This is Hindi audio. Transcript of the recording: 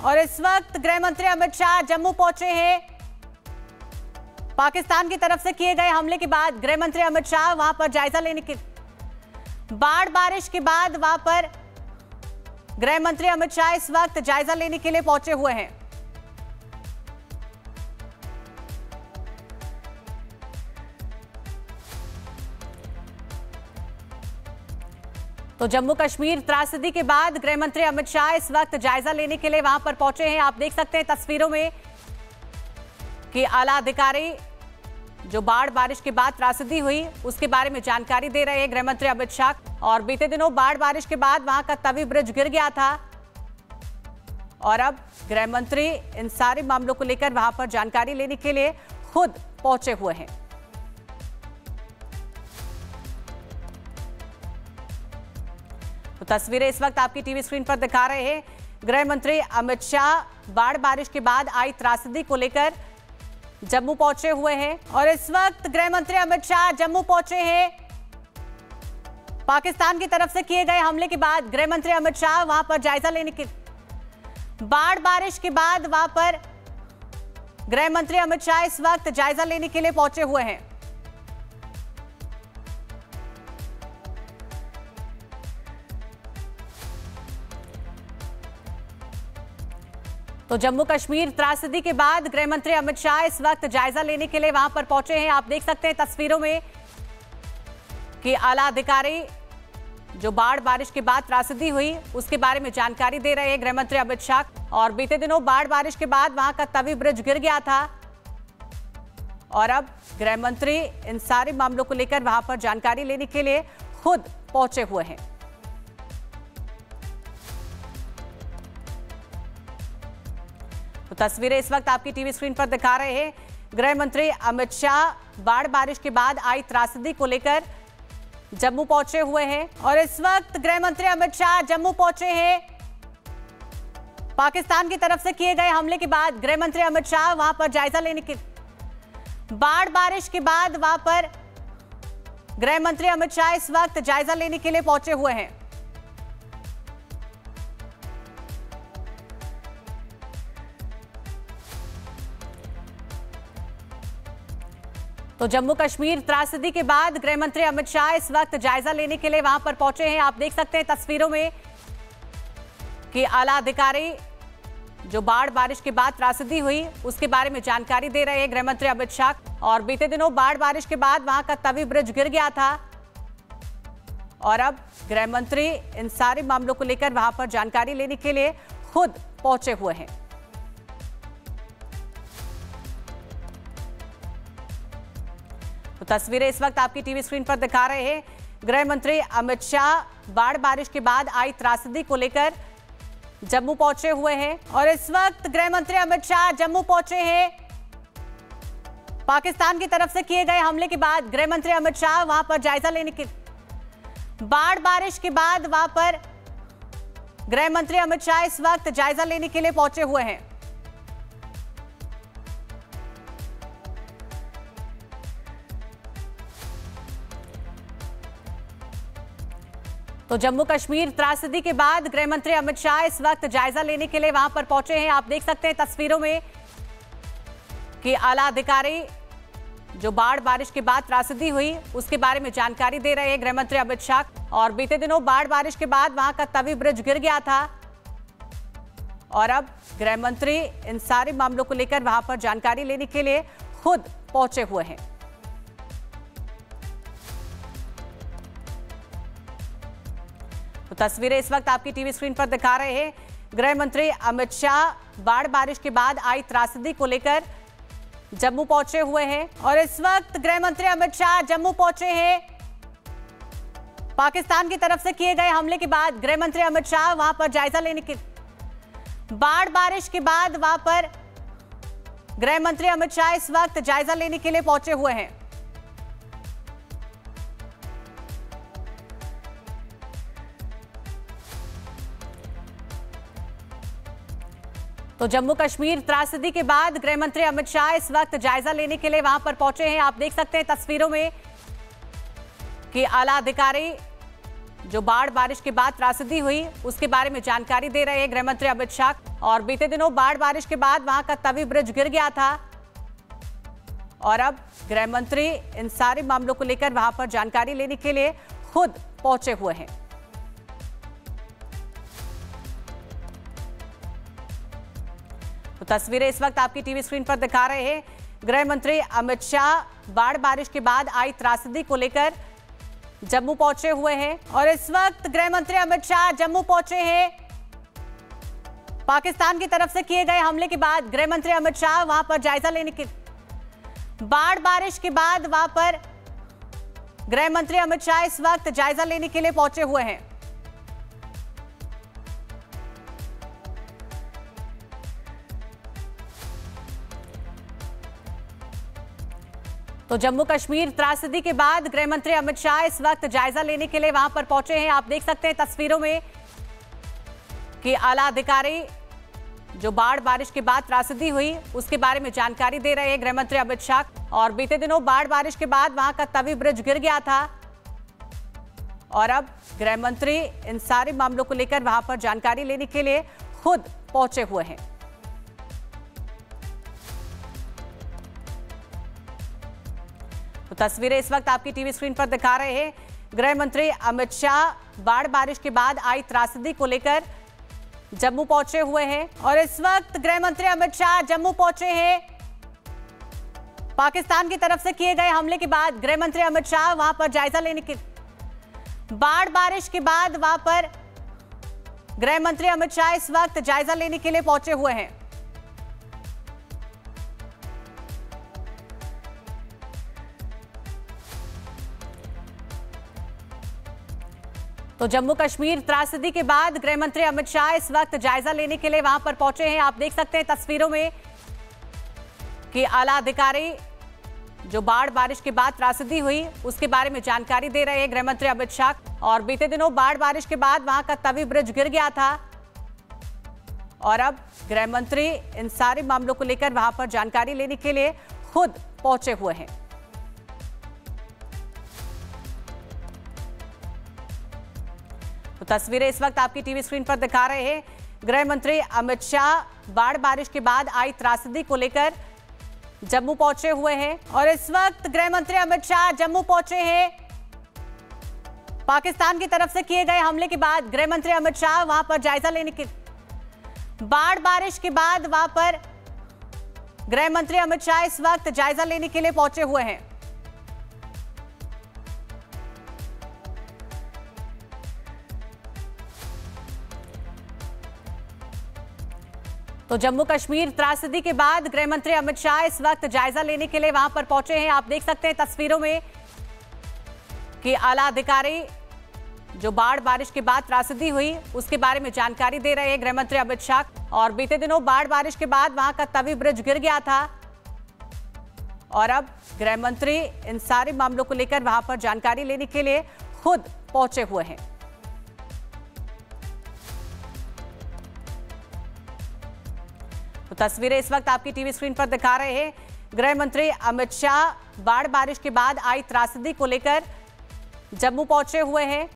और इस वक्त गृह मंत्री अमित शाह जम्मू पहुंचे हैं। पाकिस्तान की तरफ से किए गए हमले के बाद गृह मंत्री अमित शाह वहां पर जायजा लेने के बाढ़ बारिश के बाद वहां पर गृह मंत्री अमित शाह इस वक्त जायजा लेने के लिए पहुंचे हुए हैं। तो जम्मू कश्मीर त्रासदी के बाद गृह मंत्री अमित शाह इस वक्त जायजा लेने के लिए वहां पर पहुंचे हैं। आप देख सकते हैं तस्वीरों में कि आला अधिकारी जो बाढ़ बारिश के बाद त्रासदी हुई उसके बारे में जानकारी दे रहे हैं गृह मंत्री अमित शाह। और बीते दिनों बाढ़ बारिश के बाद वहां का तवी ब्रिज गिर गया था और अब गृह मंत्री इन सारे मामलों को लेकर वहां पर जानकारी लेने के लिए खुद पहुंचे हुए हैं। तो तस्वीरें इस वक्त आपकी टीवी स्क्रीन पर दिखा रहे हैं। गृह मंत्री अमित शाह बाढ़ बारिश के बाद आई त्रासदी को लेकर जम्मू पहुंचे हुए हैं और इस वक्त गृह मंत्री अमित शाह जम्मू पहुंचे हैं। पाकिस्तान की तरफ से किए गए हमले के बाद गृह मंत्री अमित शाह वहां पर जायजा लेने के बाढ़ बारिश के बाद वहां पर गृह मंत्री अमित शाह इस वक्त जायजा लेने के लिए पहुंचे हुए हैं। तो जम्मू कश्मीर त्रासदी के बाद गृह मंत्री अमित शाह इस वक्त जायजा लेने के लिए वहां पर पहुंचे हैं। आप देख सकते हैं तस्वीरों में कि आला अधिकारी जो बाढ़ बारिश के बाद त्रासदी हुई उसके बारे में जानकारी दे रहे हैं गृह मंत्री अमित शाह। और बीते दिनों बाढ़ बारिश के बाद वहां का तवी ब्रिज गिर गया था और अब गृह मंत्री इन सारे मामलों को लेकर वहां पर जानकारी लेने के लिए खुद पहुंचे हुए हैं। तो तस्वीरें इस वक्त आपकी टीवी स्क्रीन पर दिखा रहे हैं। गृह मंत्री अमित शाह बाढ़ बारिश के बाद आई त्रासदी को लेकर जम्मू पहुंचे हुए हैं और इस वक्त गृह मंत्री अमित शाह जम्मू पहुंचे हैं। पाकिस्तान की तरफ से किए गए हमले के बाद गृह मंत्री अमित शाह वहां पर जायजा लेने के बाढ़ बारिश के बाद वहां पर गृह मंत्री अमित शाह इस वक्त जायजा लेने के लिए पहुंचे हुए हैं। तो जम्मू कश्मीर त्रासदी के बाद गृह मंत्री अमित शाह इस वक्त जायजा लेने के लिए वहां पर पहुंचे हैं। आप देख सकते हैं तस्वीरों में कि आला अधिकारी जो बाढ़ बारिश के बाद त्रासदी हुई उसके बारे में जानकारी दे रहे हैं गृह मंत्री अमित शाह। और बीते दिनों बाढ़ बारिश के बाद वहां का तवी ब्रिज गिर गया था और अब गृह मंत्री इन सारे मामलों को लेकर वहां पर जानकारी लेने के लिए खुद पहुंचे हुए हैं। तो तस्वीरें इस वक्त आपकी टीवी स्क्रीन पर दिखा रहे हैं। गृह मंत्री अमित शाह बाढ़ बारिश के बाद आई त्रासदी को लेकर जम्मू पहुंचे हुए हैं और इस वक्त गृह मंत्री अमित शाह जम्मू पहुंचे हैं। पाकिस्तान की तरफ से किए गए हमले के बाद गृह मंत्री अमित शाह वहां पर जायजा लेने के बाढ़ बारिश के बाद वहां पर गृह मंत्री अमित शाह इस वक्त जायजा लेने के लिए पहुंचे हुए हैं। तो जम्मू कश्मीर त्रासदी के बाद गृह मंत्री अमित शाह इस वक्त जायजा लेने के लिए वहां पर पहुंचे हैं। आप देख सकते हैं तस्वीरों में कि आला अधिकारी जो बाढ़ बारिश के बाद त्रासदी हुई उसके बारे में जानकारी दे रहे हैं गृह मंत्री अमित शाह। और बीते दिनों बाढ़ बारिश के बाद वहां का तवी ब्रिज गिर गया था और अब गृह मंत्री इन सारे मामलों को लेकर वहां पर जानकारी लेने के लिए खुद पहुंचे हुए हैं। तो तस्वीरें इस वक्त आपकी टीवी स्क्रीन पर दिखा रहे हैं। गृह मंत्री अमित शाह बाढ़ बारिश के बाद आई त्रासदी को लेकर जम्मू पहुंचे हुए हैं और इस वक्त गृह मंत्री अमित शाह जम्मू पहुंचे हैं। पाकिस्तान की तरफ से किए गए हमले के बाद गृह मंत्री अमित शाह वहां पर जायजा लेने के बाढ़ बारिश के बाद वहां पर गृह मंत्री अमित शाह इस वक्त जायजा लेने के लिए पहुंचे हुए हैं। तो जम्मू कश्मीर त्रासदी के बाद गृह मंत्री अमित शाह इस वक्त जायजा लेने के लिए वहां पर पहुंचे हैं। आप देख सकते हैं तस्वीरों में कि आला अधिकारी जो बाढ़ बारिश के बाद त्रासदी हुई उसके बारे में जानकारी दे रहे हैं गृह मंत्री अमित शाह। और बीते दिनों बाढ़ बारिश के बाद वहां का तवी ब्रिज गिर गया था और अब गृह मंत्री इन सारे मामलों को लेकर वहां पर जानकारी लेने के लिए खुद पहुंचे हुए हैं। तो तस्वीरें इस वक्त आपकी टीवी स्क्रीन पर दिखा रहे हैं। गृह मंत्री अमित शाह बाढ़ बारिश के बाद आई त्रासदी को लेकर जम्मू पहुंचे हुए हैं और इस वक्त गृह मंत्री अमित शाह जम्मू पहुंचे हैं। पाकिस्तान की तरफ से किए गए हमले के बाद गृह मंत्री अमित शाह वहां पर जायजा लेने के बाढ़ बारिश के बाद वहां पर गृह मंत्री अमित शाह इस वक्त जायजा लेने के लिए पहुंचे हुए हैं। तो जम्मू कश्मीर त्रासदी के बाद गृह मंत्री अमित शाह इस वक्त जायजा लेने के लिए वहां पर पहुंचे हैं। आप देख सकते हैं तस्वीरों में कि आला अधिकारी जो बाढ़ बारिश के बाद त्रासदी हुई उसके बारे में जानकारी दे रहे हैं गृह मंत्री अमित शाह। और बीते दिनों बाढ़ बारिश के बाद वहां का तवी ब्रिज गिर गया था और अब गृह मंत्री इन सारे मामलों को लेकर वहां पर जानकारी लेने के लिए खुद पहुंचे हुए हैं। तो तस्वीरें इस वक्त आपकी टीवी स्क्रीन पर दिखा रहे हैं। गृह मंत्री अमित शाह बाढ़ बारिश के बाद आई त्रासदी को लेकर जम्मू पहुंचे हुए हैं और इस वक्त गृह मंत्री अमित शाह जम्मू पहुंचे हैं। पाकिस्तान की तरफ से किए गए हमले के बाद गृह मंत्री अमित शाह वहां पर जायजा लेने के बाढ़ बारिश के बाद वहां पर गृह मंत्री अमित शाह इस वक्त जायजा लेने के लिए पहुंचे हुए हैं। तो जम्मू कश्मीर त्रासदी के बाद गृह मंत्री अमित शाह इस वक्त जायजा लेने के लिए वहां पर पहुंचे हैं। आप देख सकते हैं तस्वीरों में कि आला अधिकारी जो बाढ़ बारिश के बाद त्रासदी हुई उसके बारे में जानकारी दे रहे हैं गृह मंत्री अमित शाह। और बीते दिनों बाढ़ बारिश के बाद वहां का तवी ब्रिज गिर गया था और अब गृह मंत्री इन सारे मामलों को लेकर वहां पर जानकारी लेने के लिए खुद पहुंचे हुए हैं। तो तस्वीरें इस वक्त आपकी टीवी स्क्रीन पर दिखा रहे हैं। गृह मंत्री अमित शाह बाढ़ बारिश के बाद आई त्रासदी को लेकर जम्मू पहुंचे हुए हैं और इस वक्त गृह मंत्री अमित शाह जम्मू पहुंचे हैं। पाकिस्तान की तरफ से किए गए हमले के बाद गृह मंत्री अमित शाह वहां पर जायजा लेने के बाढ़ बारिश के बाद वहां पर गृह मंत्री अमित शाह इस वक्त जायजा लेने के लिए पहुंचे हुए हैं। तो जम्मू कश्मीर त्रासदी के बाद गृह मंत्री अमित शाह इस वक्त जायजा लेने के लिए वहां पर पहुंचे हैं। आप देख सकते हैं तस्वीरों में कि आला अधिकारी जो बाढ़ बारिश के बाद त्रासदी हुई उसके बारे में जानकारी दे रहे हैं गृह मंत्री अमित शाह। और बीते दिनों बाढ़ बारिश के बाद वहां का तवी ब्रिज गिर गया था और अब गृह मंत्री इन सारे मामलों को लेकर वहां पर जानकारी लेने के लिए खुद पहुंचे हुए हैं। तो तस्वीरें इस वक्त आपकी टीवी स्क्रीन पर दिखा रहे हैं। गृह मंत्री अमित शाह बाढ़ बारिश के बाद आई त्रासदी को लेकर जम्मू पहुंचे हुए हैं